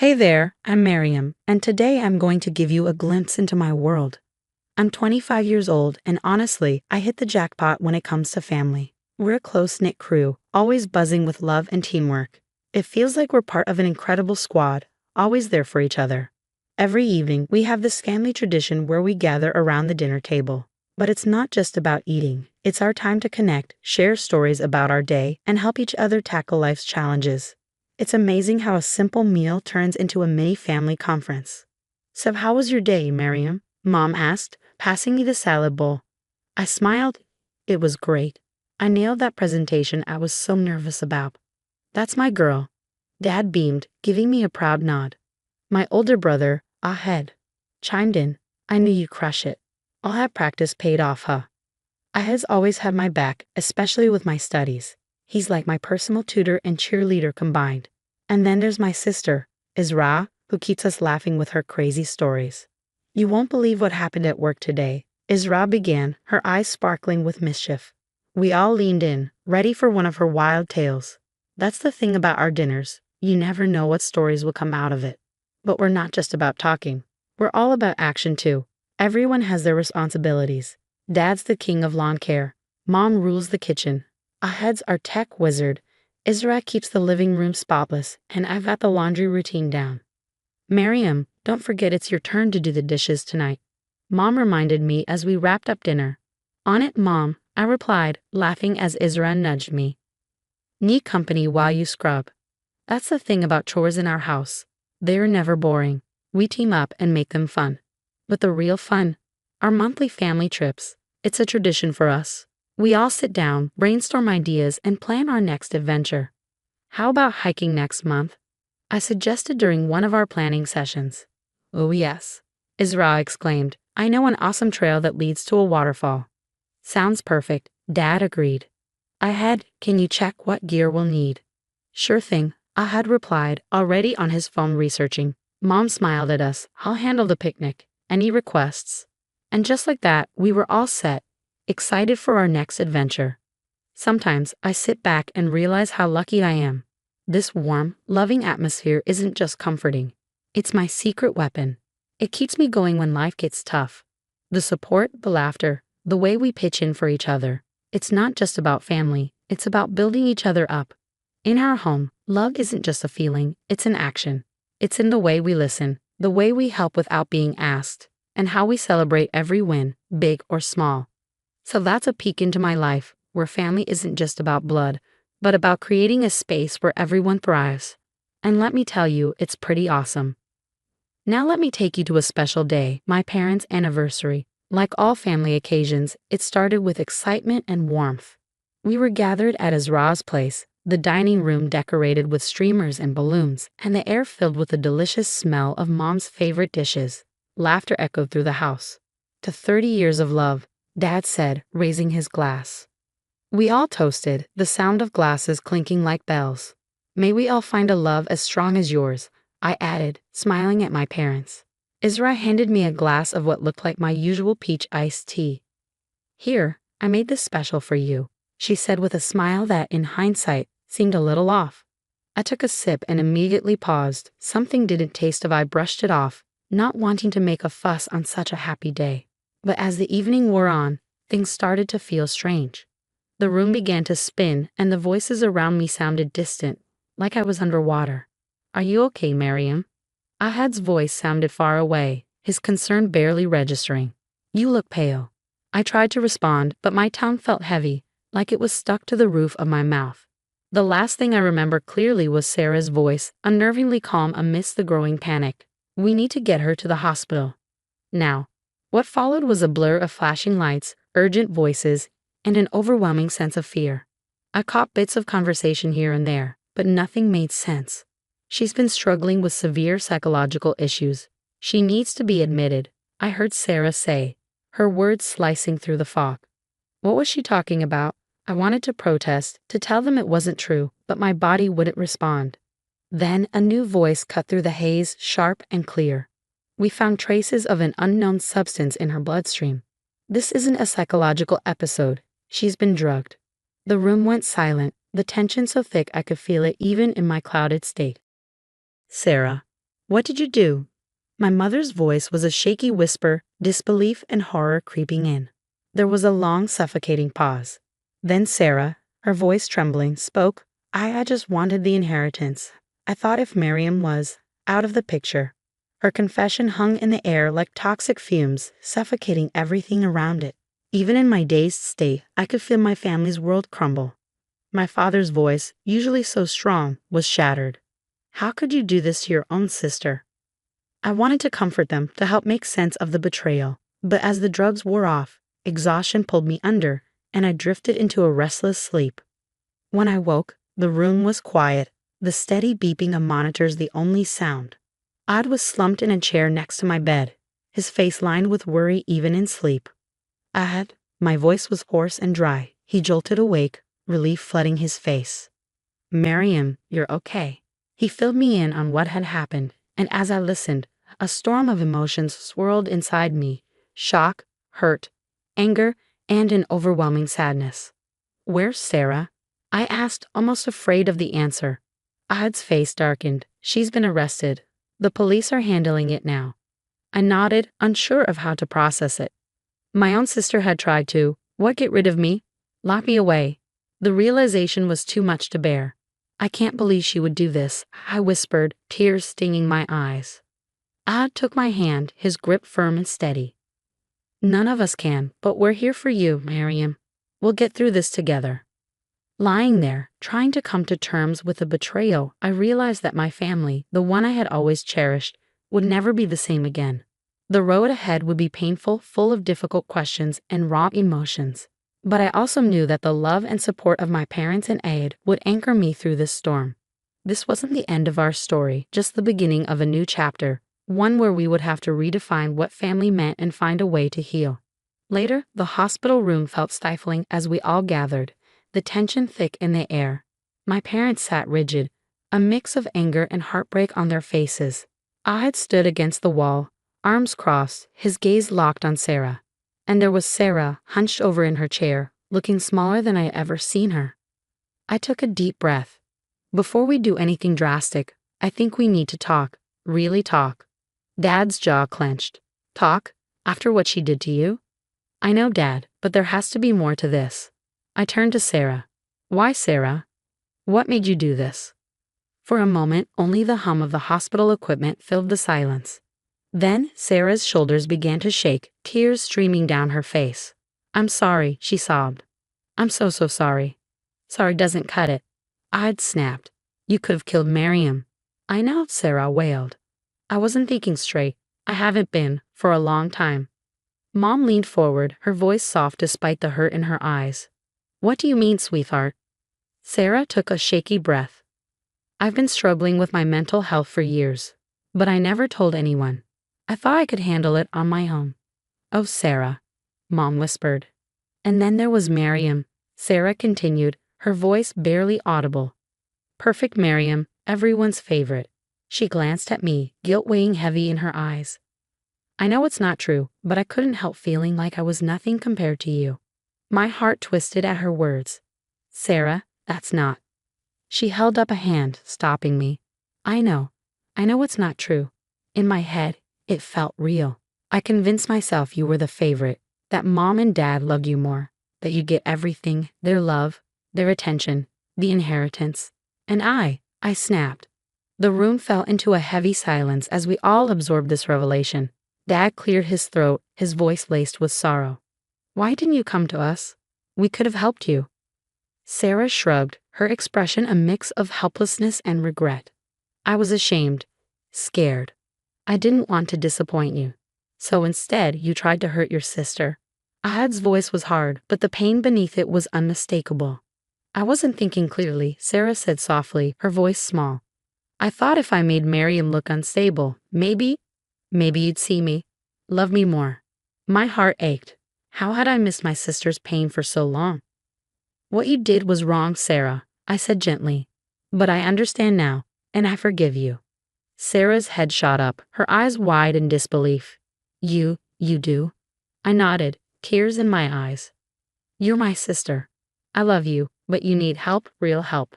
Hey there, I'm Miriam, and today I'm going to give you a glimpse into my world. I'm 25 years old, and honestly, I hit the jackpot when it comes to family. We're a close-knit crew, always buzzing with love and teamwork. It feels like we're part of an incredible squad, always there for each other. Every evening, we have this family tradition where we gather around the dinner table. But it's not just about eating. It's our time to connect, share stories about our day, and help each other tackle life's challenges. It's amazing how a simple meal turns into a mini family conference. So how was your day, Miriam? Mom asked, passing me the salad bowl. I smiled. It was great. I nailed that presentation I was so nervous about. That's my girl. Dad beamed, giving me a proud nod. My older brother, Ahed, chimed in. I knew you'd crush it. All that practice paid off, huh? Ahed's always had my back, especially with my studies. He's like my personal tutor and cheerleader combined. And then there's my sister, Isra, who keeps us laughing with her crazy stories. You won't believe what happened at work today, Isra began, her eyes sparkling with mischief. We all leaned in, ready for one of her wild tales. That's the thing about our dinners. You never know what stories will come out of it. But we're not just about talking. We're all about action too. Everyone has their responsibilities. Dad's the king of lawn care. Mom rules the kitchen. Ahed's our tech wizard. Isra keeps the living room spotless, and I've got the laundry routine down. Miriam, don't forget it's your turn to do the dishes tonight. Mom reminded me as we wrapped up dinner. On it, Mom, I replied, laughing as Isra nudged me. Need company while you scrub. That's the thing about chores in our house. They're never boring. We team up and make them fun. But the real fun, our monthly family trips. It's a tradition for us. We all sit down, brainstorm ideas, and plan our next adventure. How about hiking next month? I suggested during one of our planning sessions. Oh yes, Isra exclaimed. I know an awesome trail that leads to a waterfall. Sounds perfect, Dad agreed. Ahad, can you check what gear we'll need? Sure thing, Ahad replied, already on his phone researching. Mom smiled at us. I'll handle the picnic. Any requests? And just like that, we were all set, excited for our next adventure. Sometimes I sit back and realize how lucky I am. This warm, loving atmosphere isn't just comforting. It's my secret weapon. It keeps me going when life gets tough. The support, the laughter, the way we pitch in for each other. It's not just about family, it's about building each other up. In our home, love isn't just a feeling, it's an action. It's in the way we listen, the way we help without being asked, and how we celebrate every win, big or small. So that's a peek into my life, where family isn't just about blood, but about creating a space where everyone thrives. And let me tell you, it's pretty awesome. Now let me take you to a special day, my parents' anniversary. Like all family occasions, it started with excitement and warmth. We were gathered at Azra's place, the dining room decorated with streamers and balloons, and the air filled with the delicious smell of Mom's favorite dishes. Laughter echoed through the house. To 30 years of love, Dad said, raising his glass. We all toasted, the sound of glasses clinking like bells. May we all find a love as strong as yours, I added, smiling at my parents. Isra handed me a glass of what looked like my usual peach iced tea. Here, I made this special for you, she said with a smile that, in hindsight, seemed a little off. I took a sip and immediately paused. Something didn't taste if I brushed it off, not wanting to make a fuss on such a happy day. But as the evening wore on, things started to feel strange. The room began to spin, and the voices around me sounded distant, like I was underwater. Are you okay, Miriam? Ahad's voice sounded far away, his concern barely registering. You look pale. I tried to respond, but my tongue felt heavy, like it was stuck to the roof of my mouth. The last thing I remember clearly was Sarah's voice, unnervingly calm amidst the growing panic. We need to get her to the hospital. Now. What followed was a blur of flashing lights, urgent voices, and an overwhelming sense of fear. I caught bits of conversation here and there, but nothing made sense. She's been struggling with severe psychological issues. She needs to be admitted, I heard Sarah say, her words slicing through the fog. What was she talking about? I wanted to protest, to tell them it wasn't true, but my body wouldn't respond. Then a new voice cut through the haze, sharp and clear. We found traces of an unknown substance in her bloodstream. This isn't a psychological episode. She's been drugged. The room went silent, the tension so thick I could feel it even in my clouded state. Sarah. What did you do? My mother's voice was a shaky whisper, disbelief and horror creeping in. There was a long, suffocating pause. Then Sarah, her voice trembling, spoke. I just wanted the inheritance. I thought if Miriam was out of the picture. Her confession hung in the air like toxic fumes, suffocating everything around it. Even in my dazed state, I could feel my family's world crumble. My father's voice, usually so strong, was shattered. How could you do this to your own sister? I wanted to comfort them, to help make sense of the betrayal. But as the drugs wore off, exhaustion pulled me under, and I drifted into a restless sleep. When I woke, the room was quiet, the steady beeping of monitors the only sound. Odd was slumped in a chair next to my bed, his face lined with worry even in sleep. Ahad, my voice was hoarse and dry. He jolted awake, relief flooding his face. Miriam, you're okay. He filled me in on what had happened, and as I listened, a storm of emotions swirled inside me, shock, hurt, anger, and an overwhelming sadness. Where's Sarah? I asked, almost afraid of the answer. Ahad's face darkened. She's been arrested. The police are handling it now. I nodded, unsure of how to process it. My own sister had tried to, get rid of me? Lock me away. The realization was too much to bear. I can't believe she would do this, I whispered, tears stinging my eyes. Ahad took my hand, his grip firm and steady. None of us can, but we're here for you, Miriam. We'll get through this together. Lying there, trying to come to terms with the betrayal, I realized that my family, the one I had always cherished, would never be the same again. The road ahead would be painful, full of difficult questions and raw emotions. But I also knew that the love and support of my parents and Aid would anchor me through this storm. This wasn't the end of our story, just the beginning of a new chapter, one where we would have to redefine what family meant and find a way to heal. Later, the hospital room felt stifling as we all gathered, the tension thick in the air. My parents sat rigid, a mix of anger and heartbreak on their faces. Ahad stood against the wall, arms crossed, his gaze locked on Sarah. And there was Sarah, hunched over in her chair, looking smaller than I had ever seen her. I took a deep breath. Before we do anything drastic, I think we need to talk, really talk. Dad's jaw clenched. Talk? After what she did to you? I know, Dad, but there has to be more to this. I turned to Sarah. Why, Sarah? What made you do this? For a moment, only the hum of the hospital equipment filled the silence. Then Sarah's shoulders began to shake, tears streaming down her face. I'm sorry, she sobbed. I'm so sorry. Sorry doesn't cut it. I'd snapped. You could have killed Miriam. I know, Sarah wailed. I wasn't thinking straight. I haven't been, for a long time. Mom leaned forward, her voice soft despite the hurt in her eyes. What do you mean, sweetheart? Sarah took a shaky breath. I've been struggling with my mental health for years, but I never told anyone. I thought I could handle it on my own. Oh, Sarah, Mom whispered. And then there was Miriam, Sarah continued, her voice barely audible. Perfect Miriam, everyone's favorite. She glanced at me, guilt weighing heavy in her eyes. I know it's not true, but I couldn't help feeling like I was nothing compared to you. My heart twisted at her words. Sarah, that's not. She held up a hand, stopping me. I know it's not true. In my head, it felt real. I convinced myself you were the favorite, that Mom and Dad loved you more, that you'd get everything, their love, their attention, the inheritance. And I snapped. The room fell into a heavy silence as we all absorbed this revelation. Dad cleared his throat, his voice laced with sorrow. Why didn't you come to us? We could have helped you. Sarah shrugged, her expression a mix of helplessness and regret. I was ashamed, scared. I didn't want to disappoint you. So instead, you tried to hurt your sister. Ahad's voice was hard, but the pain beneath it was unmistakable. I wasn't thinking clearly, Sarah said softly, her voice small. I thought if I made Miriam look unstable, maybe you'd see me, love me more. My heart ached. How had I missed my sister's pain for so long? What you did was wrong, Sarah, I said gently. But I understand now, and I forgive you. Sarah's head shot up, her eyes wide in disbelief. You do? I nodded, tears in my eyes. You're my sister. I love you, but you need help, real help.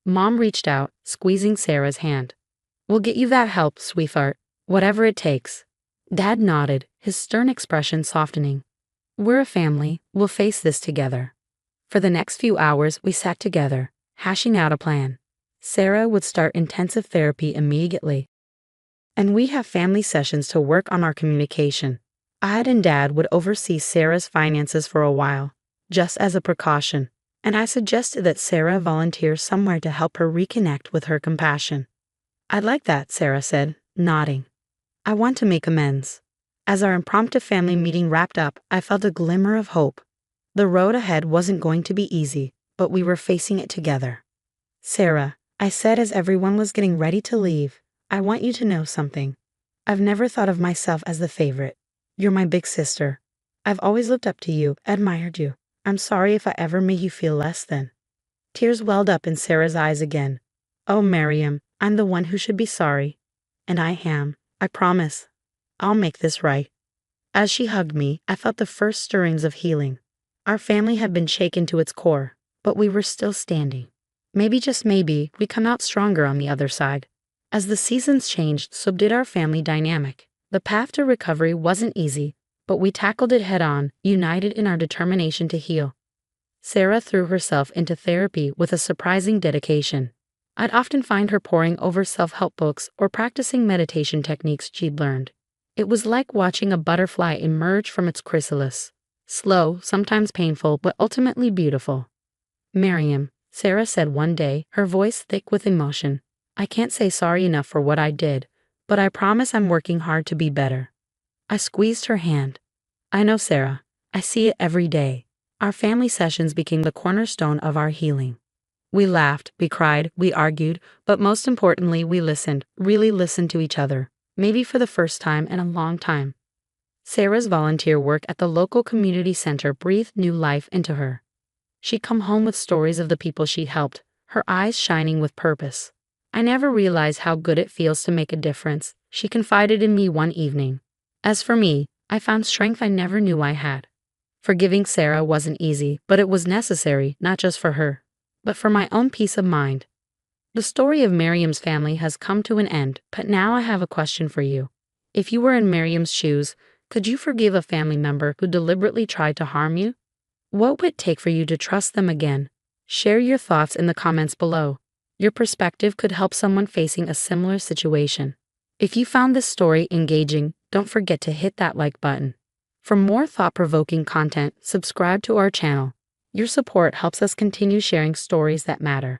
Mom reached out, squeezing Sarah's hand. We'll get you that help, sweetheart. Whatever it takes. Dad nodded, his stern expression softening. We're a family, we'll face this together. For the next few hours, we sat together, hashing out a plan. Sarah would start intensive therapy immediately. And we have family sessions to work on our communication. Id and Dad would oversee Sarah's finances for a while, just as a precaution, and I suggested that Sarah volunteer somewhere to help her reconnect with her compassion. I'd like that, Sarah said, nodding. I want to make amends. As our impromptu family meeting wrapped up, I felt a glimmer of hope. The road ahead wasn't going to be easy, but we were facing it together. Sarah, I said as everyone was getting ready to leave, I want you to know something. I've never thought of myself as the favorite. You're my big sister. I've always looked up to you, admired you. I'm sorry if I ever made you feel less than. Tears welled up in Sarah's eyes again. Oh, Miriam, I'm the one who should be sorry. And I am, I promise. I'll make this right. As she hugged me, I felt the first stirrings of healing. Our family had been shaken to its core, but we were still standing. Maybe, just maybe, we come out stronger on the other side. As the seasons changed, so did our family dynamic. The path to recovery wasn't easy, but we tackled it head-on, united in our determination to heal. Sarah threw herself into therapy with a surprising dedication. I'd often find her poring over self-help books or practicing meditation techniques she'd learned. It was like watching a butterfly emerge from its chrysalis. Slow, sometimes painful, but ultimately beautiful. Miriam, Sarah said one day, her voice thick with emotion, I can't say sorry enough for what I did, but I promise I'm working hard to be better. I squeezed her hand. I know, Sarah. I see it every day. Our family sessions became the cornerstone of our healing. We laughed, we cried, we argued, but most importantly, we listened, really listened to each other, maybe for the first time in a long time. Sarah's volunteer work at the local community center breathed new life into her. She'd come home with stories of the people she helped, her eyes shining with purpose. I never realized how good it feels to make a difference, she confided in me one evening. As for me, I found strength I never knew I had. Forgiving Sarah wasn't easy, but it was necessary, not just for her, but for my own peace of mind. The story of Miriam's family has come to an end, but now I have a question for you. If you were in Miriam's shoes, could you forgive a family member who deliberately tried to harm you? What would it take for you to trust them again? Share your thoughts in the comments below. Your perspective could help someone facing a similar situation. If you found this story engaging, don't forget to hit that like button. For more thought-provoking content, subscribe to our channel. Your support helps us continue sharing stories that matter.